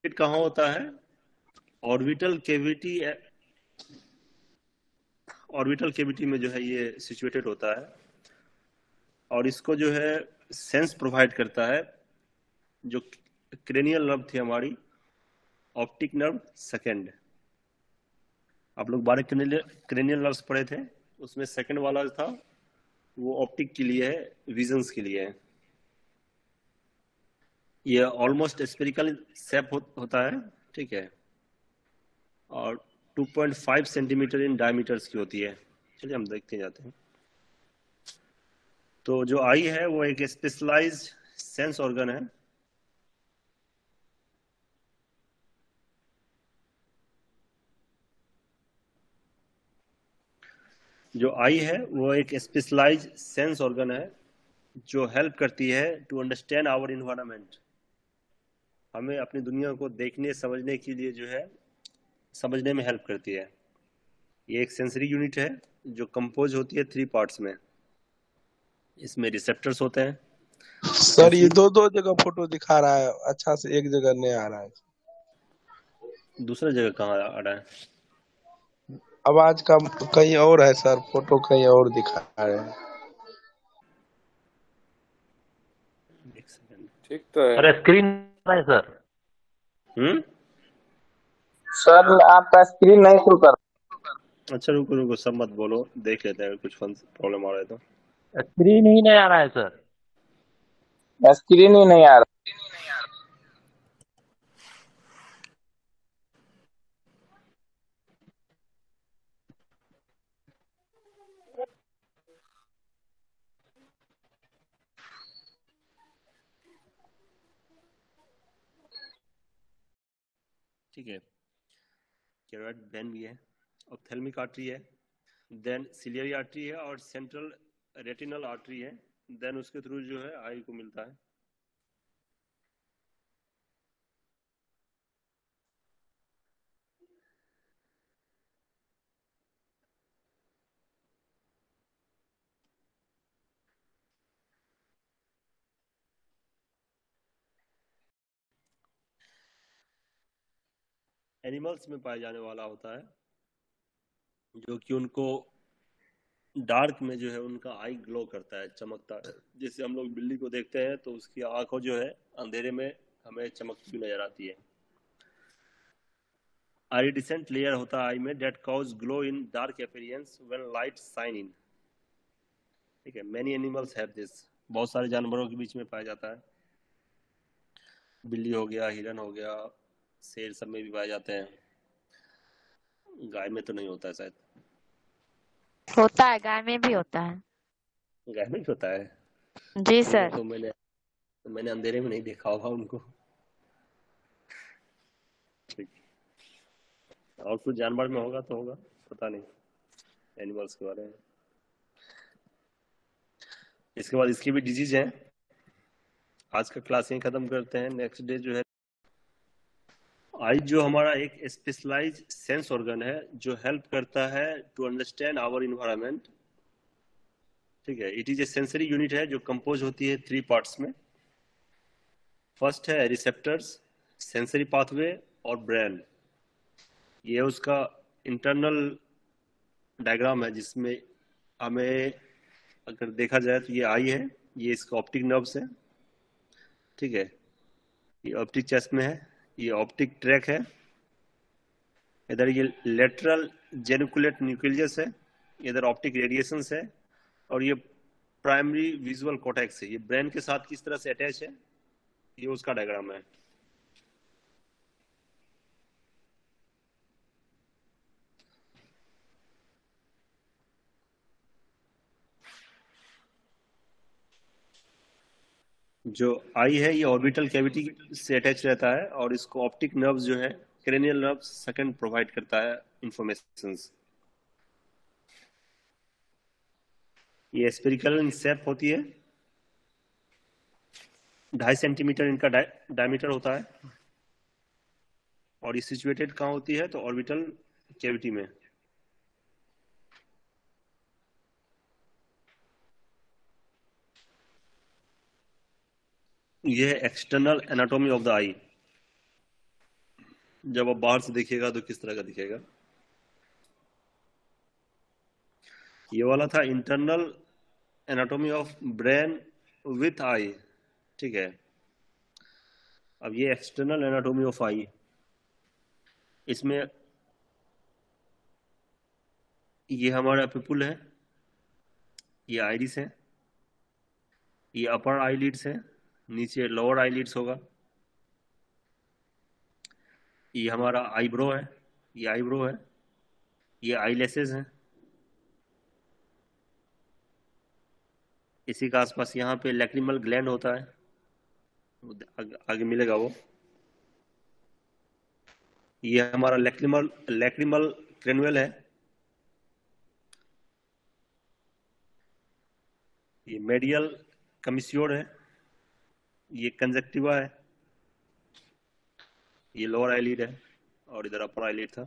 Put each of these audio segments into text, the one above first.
कहाँ होता है? ऑर्बिटल कैविटी, ऑर्बिटल कैविटी में जो है ये सिचुएटेड होता है, और इसको जो है सेंस प्रोवाइड करता है, जो क्रेनियल नर्व थी हमारी, ऑप्टिक नर्व सेकंड। आप लोग 12 क्रेनियल नर्व्स पढ़े थे, उसमें सेकंड वाला था वो ऑप्टिक के लिए है, विजन्स के लिए है। ये ऑलमोस्ट स्फेरिकल शेप होता है, ठीक है, और 2.5 सेंटीमीटर इन डायमीटर्स की होती है। चलिए हम देखते जाते हैं। तो जो आई है वो एक स्पेशलाइज्ड सेंस ऑर्गन है। जो आई है वो एक स्पेशलाइज्ड सेंस ऑर्गन है जो हेल्प करती है टू अंडरस्टैंड आवर इन्वायरमेंट। हमें अपनी दुनिया को देखने समझने के लिए जो है, समझने में हेल्प करती है। ये एक सेंसरी यूनिट है जो कंपोज होती है 3 पार्ट्स में। इसमें रिसेप्टर्स होते हैं, सर ये सेंसरी। दो दो जगह फोटो दिखा रहा है, अच्छा से एक जगह नहीं आ रहा है। दूसरा जगह कहाँ आ रहा है? आवाज का कहीं और है सर, फोटो कहीं और दिखा रहे हैं। एक सेकंड। ठीक तो है। अरे स्क्रीन है सर। सर आपका स्क्रीन नहीं खुल कर। अच्छा रुको रुको, सब मत बोलो, देख लेते हैं अगर कुछ प्रॉब्लम आ रहा है तो। स्क्रीन ही नहीं आ रहा है सर। स्क्रीन ही नहीं आ रहा। ठीक है, कैरोटिड वेन भी है, ऑप्थेल्मिक आर्टरी है, देन सिलियरी आर्टरी है, और सेंट्रल रेटिनल आर्टरी है। देन उसके थ्रू जो है आई को मिलता है। एनिमल्स में पाया जाने वाला होता है, जो कि उनको डार्क में जो है उनका आई ग्लो करता है, चमकता है। जैसे हम लोग बिल्ली को देखते हैं तो उसकी आंखों जो है अंधेरे में हमें चमकती हुई नजर आती है। आइरिडिसेंट लेयर होता है आई में, that cause glow in dark appearance when light shine in. ठीक है, मेनी एनिमल्स हैव दिस। बहुत सारे जानवरों के बीच में पाया जाता है। बिल्ली हो गया, हिरन हो गया, शेर सब में भी पाए जाते हैं। गाय में तो नहीं होता है शायद। होता है, गाय में भी होता है। गाय में भी होता है? जी वो सर। तो मैंने अंधेरे में नहीं देखा होगा उनको। ठीक। और कुछ जानवर में होगा तो होगा, पता नहीं एनिमल्स के बारे में। इसके बाद इसकी भी डिजीज है। आज का क्लास यहीं खत्म करते हैं। नेक्स्ट डे जो है, आई जो हमारा एक स्पेशलाइज सेंस ऑर्गन है जो हेल्प करता है टू अंडरस्टैंड आवर इन्वायरमेंट। ठीक है, it is a sensory unit है जो कंपोज होती है 3 पार्ट्स में। फर्स्ट है रिसेप्टर्स, सेंसरी पाथवे और ब्रेन। ये उसका इंटरनल डायग्राम है, जिसमें हमें अगर देखा जाए तो ये आई है, ये इसका ऑप्टिक नर्व्स है। ठीक है, ये ऑप्टिक चेस्ट में है, ये ऑप्टिक ट्रैक है, इधर ये लेटरल जेनिकुलेट न्यूक्लियस है, इधर ऑप्टिक रेडिएशंस है, और ये प्राइमरी विजुअल कॉर्टेक्स है। ये ब्रेन के साथ किस तरह से अटैच है, ये उसका डायग्राम है। जो आई है ये ऑर्बिटल कैविटी से अटैच रहता है, और इसको ऑप्टिक नर्व जो है, क्रेनियल नर्व सेकंड प्रोवाइड करता है इंफॉर्मेशन। ये स्पेरिकल इन शेप होती है, 2.5 सेंटीमीटर इनका डायमीटर होता है, और ये सिचुएटेड कहाँ होती है तो ऑर्बिटल कैविटी में। ये है एक्सटर्नल एनाटॉमी ऑफ द आई। जब आप बाहर से देखिएगा तो किस तरह का दिखेगा। ये वाला था internal anatomy of brain with I, ठीक है। अब ये एक्सटर्नल एनाटॉमी ऑफ आई, इसमें ये हमारा पिपुल है, ये आइरिस है, ये अपर आईलिड्स है, नीचे लोअर आईलिड्स होगा, ये हमारा आईब्रो है, ये आईब्रो है, ये आईलेसेस है, इसी के आसपास यहाँ पे लैक्रिमल ग्लैंड होता है, आगे मिलेगा वो। ये हमारा लैक्रिमल क्रेनुअल है, ये मेडियल कमिस्योर है, ये कंजक्टिवा है, ये लोअर आईलिड है और इधर अपर आईलिड था।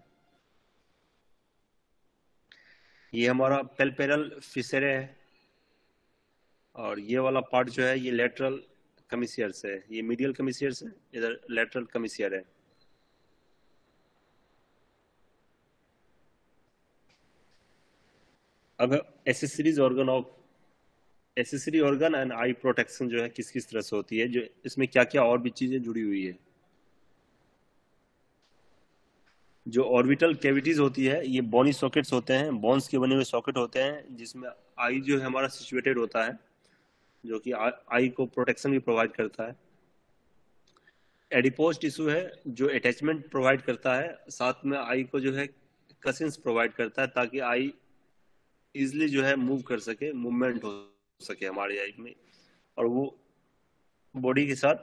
ये हमारा पेल्पेरल फिसेरे है और ये वाला पार्ट जो है ये लेटरल कमिसियर्स है, ये मीडियल कमिसियर्स है, इधर लेटरल कमिसियर है। अब accessory organ and I protection जो है किस किस तरह से होती है, जो इसमें क्या क्या और भी चीजें जुड़ी हुई है। जो ऑर्बिटल कैविटीज होती है ये बोनी सॉकेट्स होते हैं, बोन्स के बने हुए सॉकेट होते हैं, जिसमें आई जो है हमारा सिचुएटेड होता है, जो कि आई को प्रोटेक्शन भी प्रोवाइड करता है। एडिपोज टिश्यू है जो अटैचमेंट प्रोवाइड करता है, साथ में आई को जो है कसिन्स प्रोवाइड करता है, ताकि आई इजिली जो है मूव कर सके, मूवमेंट हो सके हमारे आई में, और वो बॉडी के साथ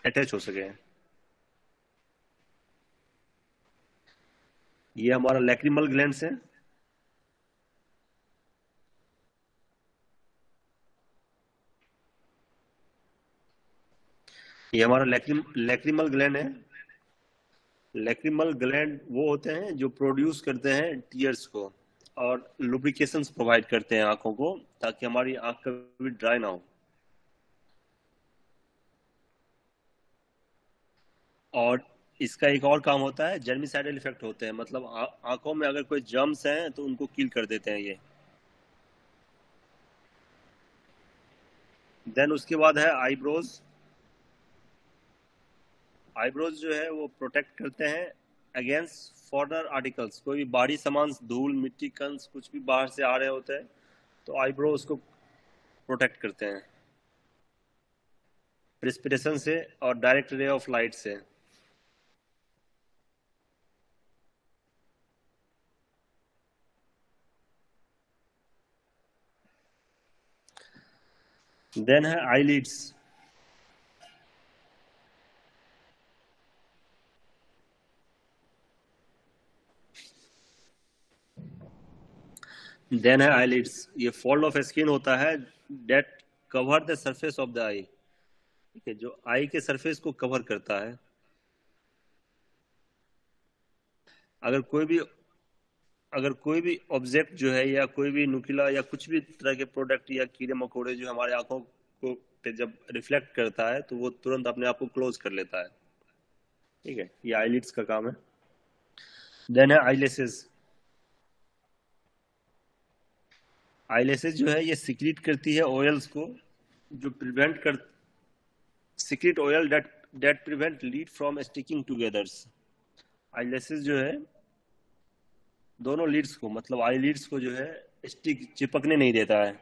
अटैच हो सके। ये हमारा लैक्रिमल ग्लैंड्स है, ये हमारा लैक्रिमल ग्लैंड है। लैक्रिमल ग्लैंड वो होते हैं जो प्रोड्यूस करते हैं टीयर्स को और लुब्रिकेशंस प्रोवाइड करते हैं आंखों को, ताकि हमारी आंख कभी ड्राई ना हो। और इसका एक और काम होता है, जर्मिसाइडल इफेक्ट होते हैं, मतलब आंखों में अगर कोई जर्म्स हैं तो उनको किल कर देते हैं ये। देन उसके बाद है आईब्रोज। आईब्रोज जो है वो प्रोटेक्ट करते हैं अगेंस्ट फॉरनर आर्टिकल्स, कोई भी बाहरी सामान, धूल, मिट्टी, कंस, कुछ भी बाहर से आ रहे होते हैं तो आईब्रो उसको प्रोटेक्ट करते हैं प्रेसिपिटेशन से और डायरेक्ट रे ऑफ लाइट से। देन है आईलिड्स। देन है आईलिड्स, ये फोल्ड ऑफ स्किन होता है that cover the surface of the eye, ठीक है, जो आई के सरफेस को कवर करता है। अगर कोई भी ऑब्जेक्ट जो है या कोई भी नुकीला या कुछ भी तरह के प्रोडक्ट या कीड़े मकोड़े जो हमारे आंखों को पे जब रिफ्लेक्ट करता है तो वो तुरंत अपने आप को क्लोज कर लेता है, ठीक है, ये आईलिड्स का काम है। देन है आईलेसेस। आईलेसेस जो है ये सिक्रीट करती है ऑयल्स को, जो secrete oil that prevent lid from sticking togethers. Eyelashes जो है दोनों लीड्स को, मतलब आई लीड्स को जो है चिपकने नहीं देता है,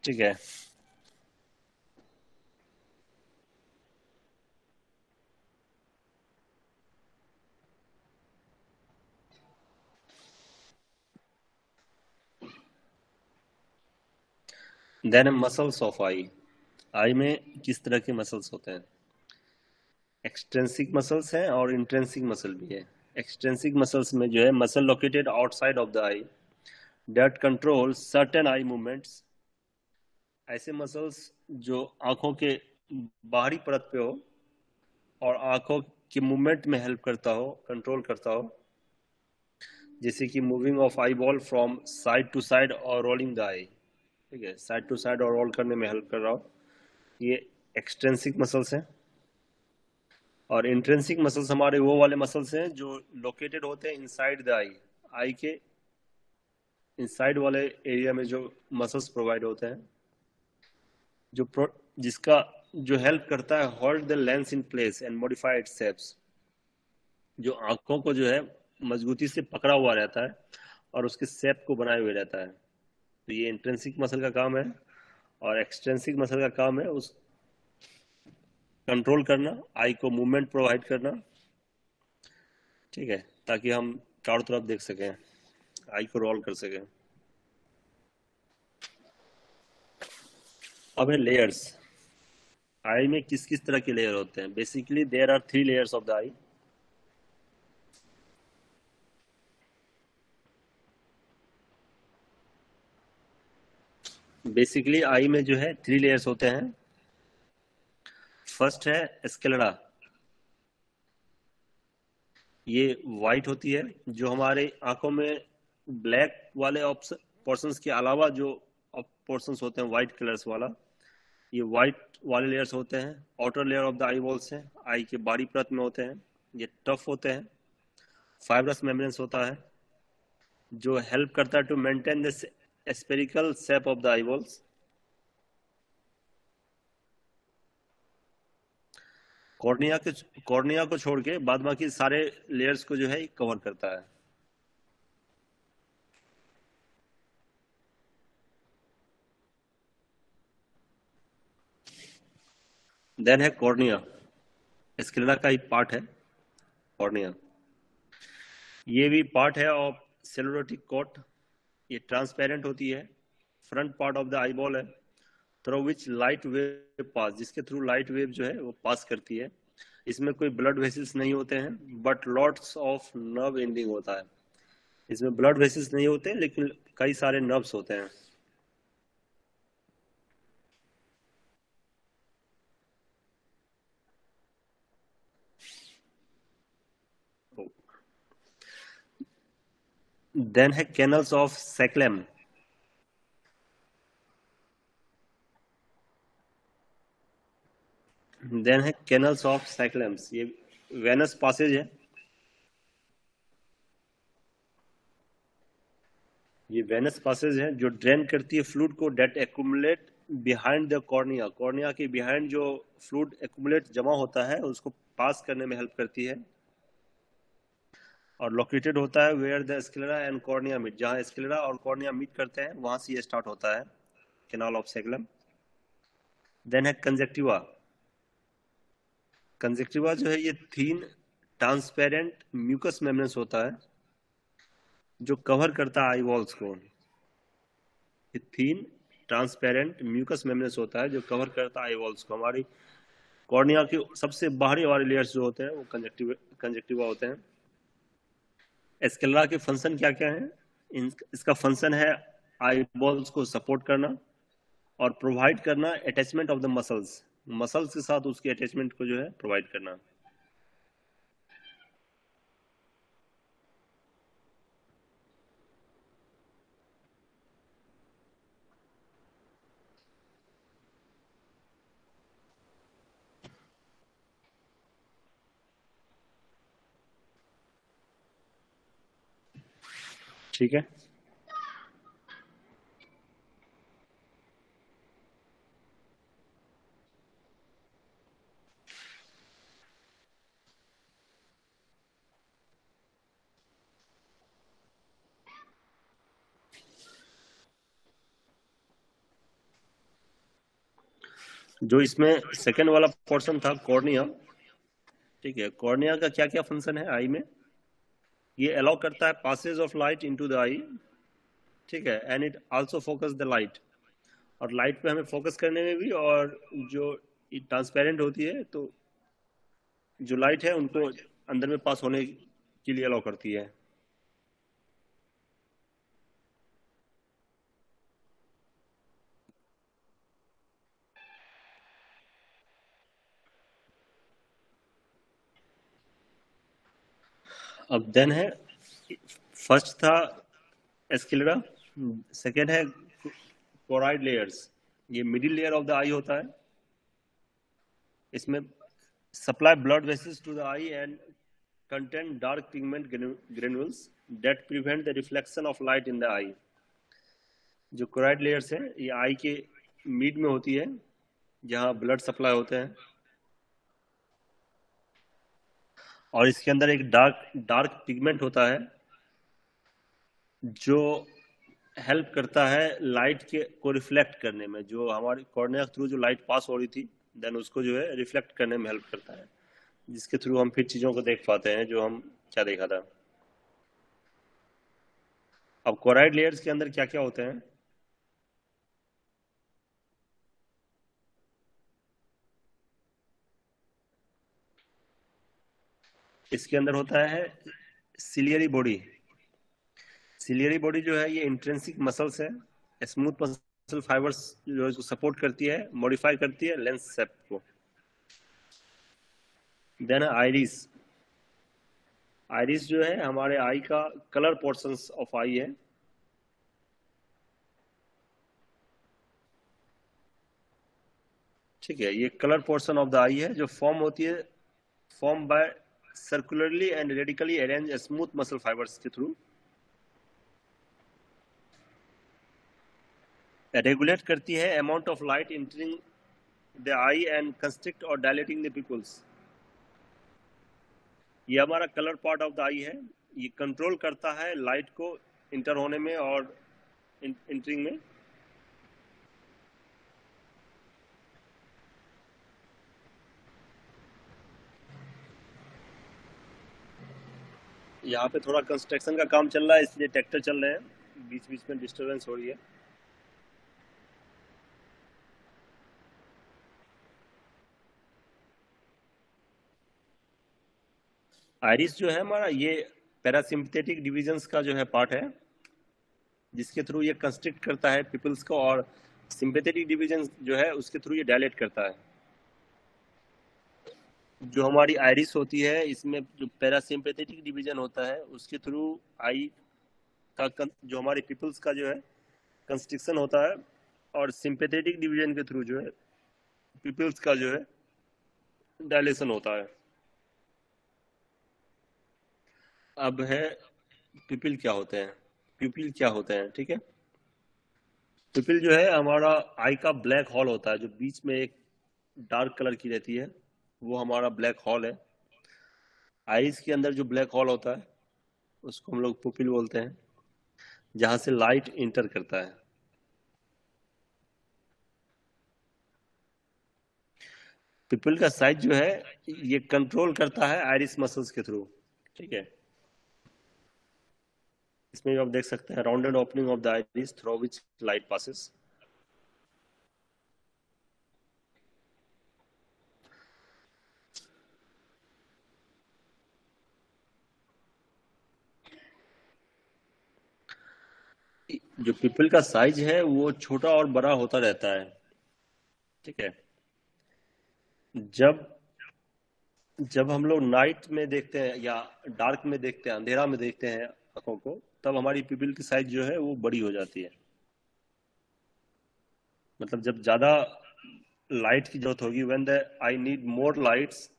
ठीक है। देन मसल्स ऑफ आई में किस तरह के मसल्स होते हैं। एक्सट्रेंसिक मसल्स हैं और इंट्रेंसिक मसल भी है। एक्सट्रेंसिक मसल्स में जो है muscle located outside of the eye that control certain eye movements. ऐसे मसल्स जो आंखों के बाहरी परत पे हो और आंखों के मूवमेंट में हेल्प करता हो, कंट्रोल करता हो, जैसे कि moving of eyeball from side to side और रोलिंग द आई, ठीक है, साइड टू साइड और रोल करने में हेल्प कर रहा हो, ये एक्सट्रेंसिक मसल्स हैं। और इंट्रिंसिक मसल्स हमारे वो वाले मसल्स हैं जो लोकेटेड होते हैं इनसाइड द आई के इनसाइड वाले एरिया में जो मसल्स प्रोवाइड होते हैं जिसका जो हेल्प करता है hold the lens in place and modify it's shapes, जो आंखों को जो है मजबूती से पकड़ा हुआ रहता है और उसके शेप को बनाए हुए रहता है। तो ये इंट्रिंसिक मसल का काम है। और एक्सट्रिंसिक मसल का काम है उस कंट्रोल करना, आई को मूवमेंट प्रोवाइड करना, ठीक है, ताकि हम चारों तरफ देख सकें, आई को रोल कर सकें। अब है लेयर्स। आई में किस किस तरह के लेयर होते हैं? Basically there are 3 layers of the eye. Basically eye में जो है 3 लेयर्स होते हैं। फर्स्ट है स्क्लेरा, ये वाइट होती है, जो हमारे आंखों में ब्लैक वाले पोर्शंस के अलावा जो पोर्शंस होते हैं वाइट कलर्स वाला, ये वाइट वाले लेयर्स होते हैं। Outer layer of the eye walls हैं, आई के बाहरी परत में होते हैं। ये टफ होते हैं, फाइब्रस मेम्ब्रेन्स होता है जो हेल्प करता है to maintain the spherical shape of the eye walls. Cornea को छोड़ के बाद बाकी सारे लेयर्स को जो है कवर करता है। देन है कॉर्निया, स्क्लेरा का ही पार्ट है कॉर्निया। ये भी पार्ट है ऑफ सेलुलोटिक कोट। ये ट्रांसपेरेंट होती है, front part of the eyeball है, थ्रू विच लाइट वेव पास, जिसके थ्रू लाइट वेव जो है वो पास करती है। इसमें कोई ब्लड वेसल्स नहीं होते हैं, but lots of nerve ending होता है। इसमें ब्लड वेसल्स नहीं होते लेकिन कई सारे नर्व्स होते हैं। देन है कैनल्स ऑफ सैक्लेम। देन है कैनल्स ऑफ सैक्लेम्स, ये वेनस पासेज है। ये वेनस पासेज है जो ड्रेन करती है फ्लूइड को that accumulate behind the cornea. Cornea के बिहाइंड जो फ्लूइड एक्यूमुलेट जमा होता है उसको पास करने में हेल्प करती है। और लोकेटेड होता है where the sclera and cornea meet, जहां स्क्लेरा और कॉर्निया मीट करते हैं वहां से ये स्टार्ट होता है कैनाल ऑफ सैक्लेम। देन है कंजक्टिवा। कंजक्टिवा जो है ये थीन ट्रांसपेरेंट म्यूकस मेम्ब्रेन्स होता है जो कवर करता है आई वॉल्स को। ये थीन ट्रांसपेरेंट म्यूकस मेम्ब्रेन्स होता है जो कवर करता है आई वॉल्स को। हमारी कॉर्निया के सबसे बाहरी वाले लेयर्स जो होते हैं वो कंजक्टिवा होते हैं। स्क्लेरा के फंक्शन क्या क्या है? इसका फंक्शन है आई बॉल्स को सपोर्ट करना और प्रोवाइड करना अटैचमेंट ऑफ द मसल्स के साथ उसके अटैचमेंट को जो है प्रोवाइड करना। ठीक है, जो इसमें सेकेंड वाला पोर्शन था कॉर्निया, ठीक है, कॉर्निया का क्या क्या फंक्शन है आई में? ये अलाउ करता है passage of light into the eye, ठीक है, and it also focus the light. और लाइट पे हमें फोकस करने में भी, और जो ट्रांसपेरेंट होती है तो जो लाइट है उनको अंदर में पास होने के लिए अलाउ करती है। अब देन है, फर्स्ट था स्क्लेरा, सेकेंड है कोराइड लेयर्स। ये middle layer of the eye होता है। इसमें supply blood vessels to the eye and contain dark pigment granules that prevent the reflection of light in the eye. जो choroid layers है ये आई के mid में होती है जहां ब्लड सप्लाई होते हैं, और इसके अंदर एक डार्क पिगमेंट होता है जो हेल्प करता है लाइट के को रिफ्लेक्ट करने में। जो हमारे कॉर्निया के थ्रू जो लाइट पास हो रही थी देन उसको जो है रिफ्लेक्ट करने में हेल्प करता है, जिसके थ्रू हम फिर चीजों को देख पाते हैं जो हम क्या देखा था। अब कोराइड लेयर्स के अंदर क्या क्या होते हैं, इसके अंदर होता है सिलियरी बॉडी। सिलियरी बॉडी जो है ये इंट्रिंसिक मसल्स है, स्मूथ मसल फाइबर्स जो इसको सपोर्ट करती है, मॉडिफाई करती है लेंस शेप को। Then iris. आइरिस जो है हमारे आई का कलर पोर्शंस ऑफ आई है। ठीक है, ये कलर पोर्शन ऑफ द आई है जो फॉर्म होती है, form by circularly and radically arrange smooth muscle fibres के थ्रू। रेगुलेट करती है amount of light entering the I and constrict और डायलेटिंग द पिपल्स। ये हमारा कलर पार्ट ऑफ द आई है, ये कंट्रोल करता है लाइट को इंटर होने में और इंटरिंग में। यहाँ पे थोड़ा कंस्ट्रक्शन का काम चल रहा है इसलिए ट्रैक्टर चल रहे हैं, बीच बीच में डिस्टरबेंस हो रही है। आइरिस जो है हमारा ये पैरासिम्पथेटिक डिविजन्स का जो है पार्ट है, जिसके थ्रू ये कंस्ट्रिक्ट करता है पिपल्स को, और सिंपैथेटिक डिवीजन जो है उसके थ्रू ये डायलेट करता है। जो हमारी आइरिस होती है इसमें जो पैरासिम्पैथेटिक डिवीजन होता है उसके थ्रू आई का जो हमारे पिपल्स का जो है कंस्ट्रिक्शन होता है, और सिंपैथेटिक डिवीजन के थ्रू जो है पिपल्स का जो है डायलेशन होता है। अब है पिपिल क्या होते हैं, प्यूपिल क्या होते हैं। ठीक है, पिपिल जो है हमारा आई का ब्लैक हॉल होता है, जो बीच में एक डार्क कलर की रहती है वो हमारा ब्लैक हॉल है। आईज के अंदर जो ब्लैक हॉल होता है उसको हम लोग पुपिल बोलते हैं, जहां से लाइट इंटर करता है। पिपिल का साइज जो है ये कंट्रोल करता है आइरिस मसल्स के थ्रू। ठीक है, इसमें आप देख सकते हैं rounded opening of the iris through which light passes. जो पिपल का साइज है वो छोटा और बड़ा होता रहता है। ठीक है, जब हम लोग नाइट में देखते हैं या डार्क में देखते हैं, अंधेरा में देखते हैं आंखों को, तब हमारी पिपल की साइज जो है वो बड़ी हो जाती है। मतलब जब ज्यादा लाइट की जरूरत होगी, when the I need more lights,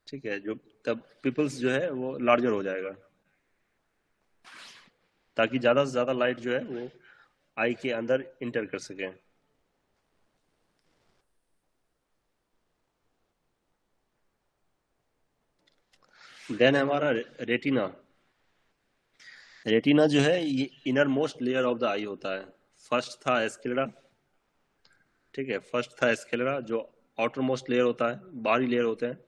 ठीक है, जो तब पिपल्स जो है वो लार्जर हो जाएगा, ताकि ज्यादा से ज्यादा लाइट जो है वो आई के अंदर इंटर कर सके। देन हमारा रेटिना। रेटिना जो है ये innermost layer of the eye होता है। फर्स्ट था एस्केलेरा। ठीक है, फर्स्ट था एस्केलेरा जो आउटर मोस्ट लेयर होता है, बाहरी लेयर होते हैं।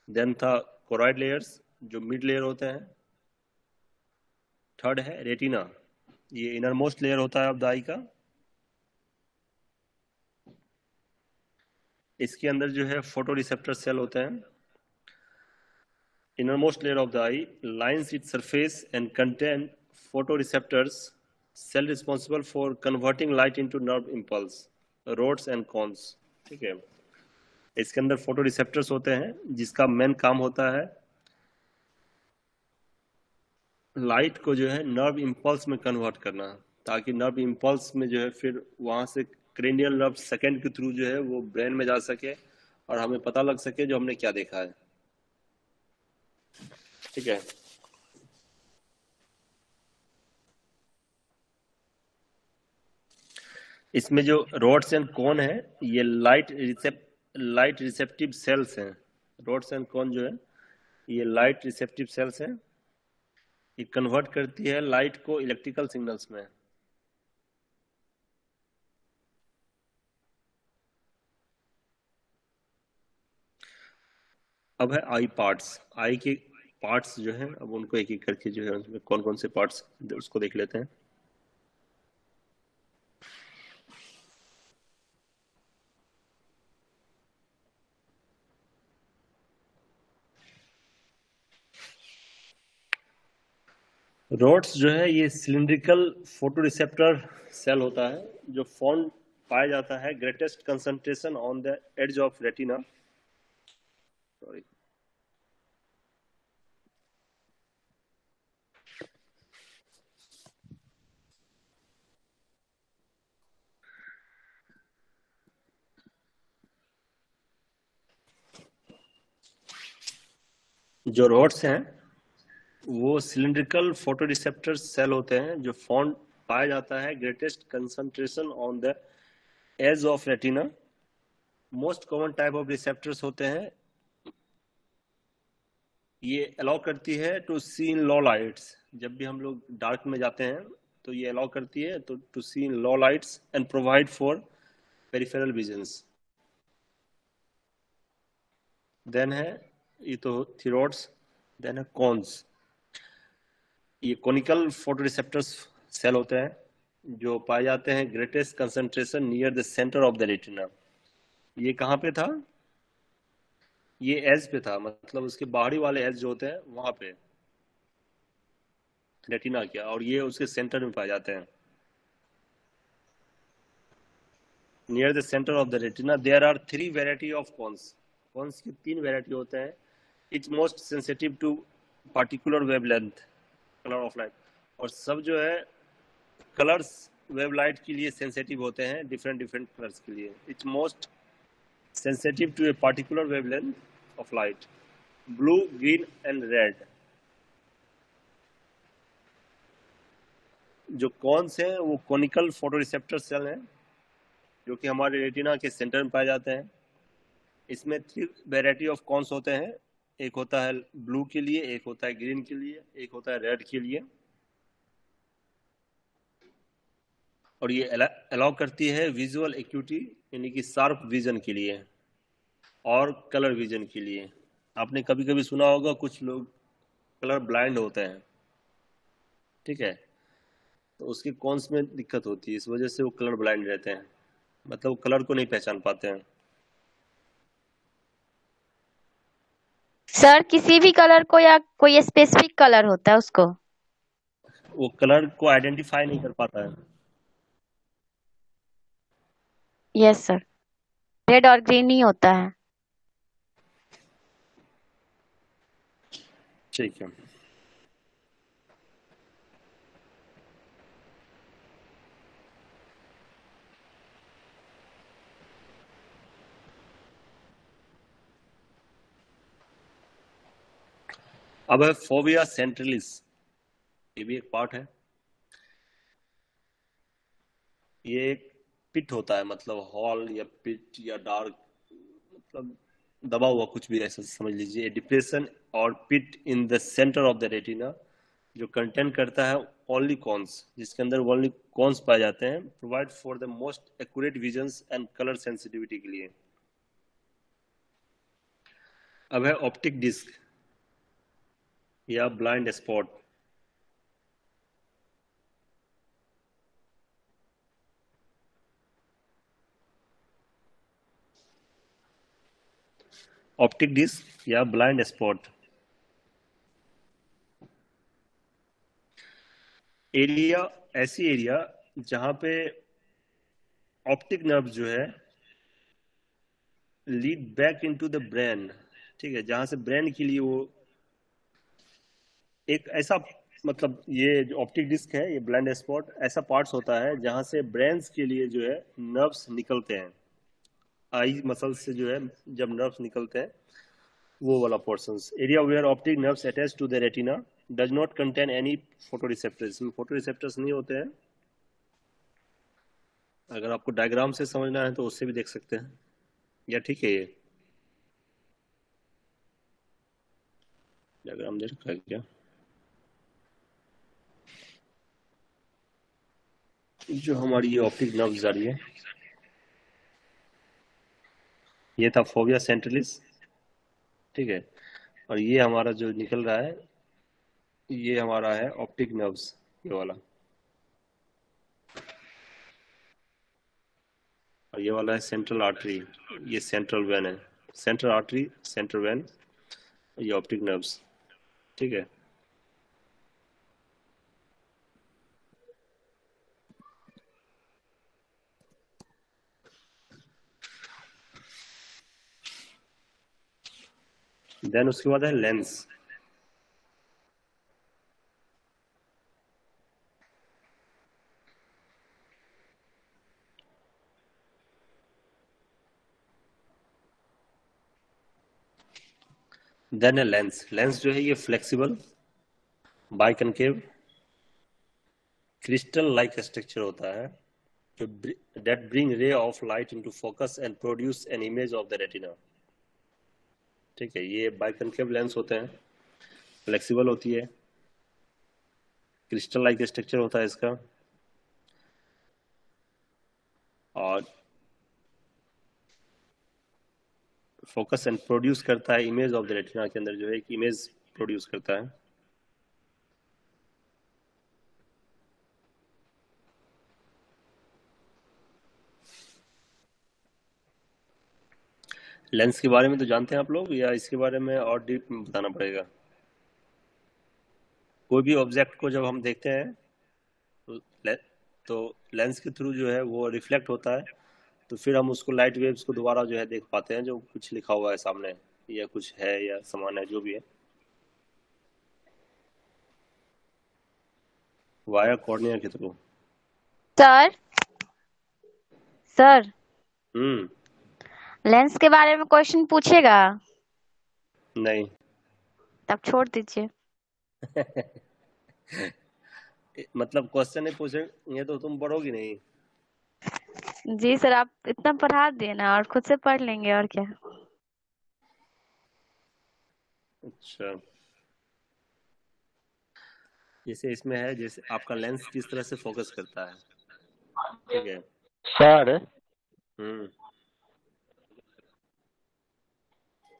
देन था कोरॉइड लेयर्स जो मिड लेयर होते हैं। थर्ड है रेटिना, ये इनर मोस्ट लेयर होता है ऑफ द आई का। इसके अंदर जो है फोटो रिसेप्टर सेल होते हैं। Innermost layer of the eye lines its surface and contain photoreceptors, cell responsible for converting light into nerve impulse, rods and cones. ठीक है, इसके अंदर फोटो रिसेप्टर्स होते हैं जिसका मेन काम होता है लाइट को जो है नर्व इम्पल्स में कन्वर्ट करना, ताकि नर्व इम्पल्स में जो है फिर वहां से क्रेनियल नर्व सेकेंड के थ्रू जो है वो ब्रेन में जा सके और हमें पता लग सके जो हमने क्या देखा है। ठीक है, इसमें जो रोड्स एंड कोन है ये लाइट रिसेप्टिव सेल्स हैं। रोड्स एंड कोन जो है ये लाइट रिसेप्टिव सेल्स हैं। ये कन्वर्ट करती है लाइट को इलेक्ट्रिकल सिग्नल्स में। अब है आई पार्ट्स। आई के पार्ट्स जो है अब उनको एक एक करके जो है उसमें कौन कौन से पार्ट्स उसको देख लेते हैं। रोड्स जो है ये सिलिंड्रिकल फोटो रिसेप्टर सेल होता है जो फोन पाया जाता है greatest concentration on the edge of retina. Sorry, जो रोड्स हैं वो सिलिंड्रिकल फोटो रिसेप्टर सेल होते हैं जो फोन पाया जाता है greatest concentration on the edge of retina. Most common type of receptors होते हैं। ये अलाउ करती है to see in low lights. जब भी हम लोग डार्क में जाते हैं तो ये अलाउ करती है तो to see in low lights and provide for peripheral visions. Then है ये तो थीरोड्स। देन है कॉन्स। ये कोनिकल फोटो रिसेप्टर्स सेल होते हैं जो पाए जाते हैं greatest concentration near the centre of the retina. ये कहाँ पे था? ये एज पे था, मतलब उसके बाहरी वाले एज जो होते हैं वहां पे रेटिना क्या, और ये उसके सेंटर में पाए जाते हैं near the centre of the retina. There are 3 variety of cones. Cones की 3 वेराइटी होते हैं। It's most sensitive to particular wavelength colour of light. और सब जो है कलर्स वेव लाइट के लिए सेंसिटिव होते हैं, डिफरेंट कलर्स के लिए। It's most sensitive to a particular wavelength of light, blue, green and red. जो कॉन्स हैं वो कोनिकल फोटो रिसेप्टर सेल हैं जो कि हमारे रेटिना के सेंटर में पाए जाते हैं। इसमें 3 वेराइटी ऑफ कॉन्स होते हैं। एक होता है ब्लू के लिए, एक होता है ग्रीन के लिए, एक होता है रेड के लिए। और ये अलाउ करती है विजुअल एक्यूटी यानी कि शार्प विजन के लिए और कलर विजन के लिए। आपने कभी कभी सुना होगा कुछ लोग कलर ब्लाइंड होते हैं, ठीक है, तो उसके कॉन्स में दिक्कत होती है, इस वजह से वो कलर ब्लाइंड रहते हैं, मतलब वो कलर को नहीं पहचान पाते हैं। सर किसी भी कलर को या कोई स्पेसिफिक कलर होता है उसको? वो कलर को आइडेंटिफाई नहीं कर पाता है। यस सर, रेड और ग्रीन ही होता है। ठीक है, अब है फोबिया सेंट्रलिस। ये भी एक पार्ट है। ये एक पिट होता है, मतलब हॉल या पिट या डार्क, मतलब दबा हुआ कुछ भी ऐसा समझ लीजिए। डिप्रेशन और pit in the centre of the retina जो कंटेंट करता है ओनली कॉन्स, जिसके अंदर ओनली कॉन्स पाए जाते हैं, provide for the most accurate visions and colour sensitivity के लिए। अब है ऑप्टिक डिस्क या ब्लाइंड स्पॉट। ऑप्टिक डिस्क या ब्लाइंड स्पॉट एरिया, ऐसी एरिया जहां पे ऑप्टिक नर्व जो है lead back into the brain, ठीक है, जहां से ब्रेन के लिए वो एक ऐसा, मतलब ये जो ऑप्टिक डिस्क है, ये ब्लाइंड स्पॉट ऐसा पार्ट्स होता है जहां से ब्रेन्स के लिए जो है नर्व्स निकलते हैं। आई मसल से जो है जब नर्व्स निकलते हैं वो वाला portions. Area where optic nerves attach to the retina does not contain any photoreceptors. इसमें फोटोरिसेप्टर्स नहीं होते हैं। अगर आपको डायग्राम से समझना है तो उससे भी देख सकते हैं, या ठीक है। ये डायग्राम देख रखा है क्या? जो हमारी ये ऑप्टिक नर्व जा रही है, ये था फोविया सेंट्रलिस, ठीक है। और ये हमारा जो निकल रहा है ये हमारा है ऑप्टिक नर्व्स, ये वाला। और ये वाला है सेंट्रल आर्टरी, ये सेंट्रल वेन है। सेंट्रल आर्टरी, सेंट्रल वेन, ये ऑप्टिक नर्व्स, ठीक है। देन उसके बाद है लेंस। देन है लेंस। लेंस जो है ये flexible, biconcave, crystal like structure होता है that bring ray of light into focus and produce an image of the retina, ठीक है। ये बाइकनकेव लेंस होते हैं, फ्लेक्सिबल होती है, क्रिस्टल लाइक स्ट्रक्चर होता है इसका, और फोकस एंड प्रोड्यूस करता है इमेज ऑफ द रेटिना के अंदर जो है एक इमेज प्रोड्यूस करता है। लेंस के बारे में तो जानते हैं आप लोग, या इसके बारे में और डीप बताना पड़ेगा? कोई भी ऑब्जेक्ट को जब हम देखते हैं तो लेंस के थ्रू जो है वो रिफ्लेक्ट होता है, तो फिर हम उसको लाइट वेव्स को दोबारा जो है देख पाते हैं, जो कुछ लिखा हुआ है सामने या कुछ है या समान है जो भी है, वाया कॉर्निया के थ्रू। सर सर हम्म। लेंस के बारे में क्वेश्चन पूछेगा? नहीं। तब छोड़ दीजिए। मतलब क्वेश्चन नहीं पूछेंगे तो तुम पढ़ोगी नहीं? जी सर, आप इतना पढ़ा दिए ना, और खुद से पढ़ लेंगे और क्या। अच्छा, जैसे इसमें है, जैसे आपका लेंस किस तरह से फोकस करता है, ठीक है। सर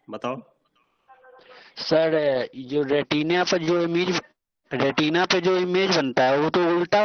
बताओ। सर जो रेटिना पे जो इमेज बनता है वो तो उल्टा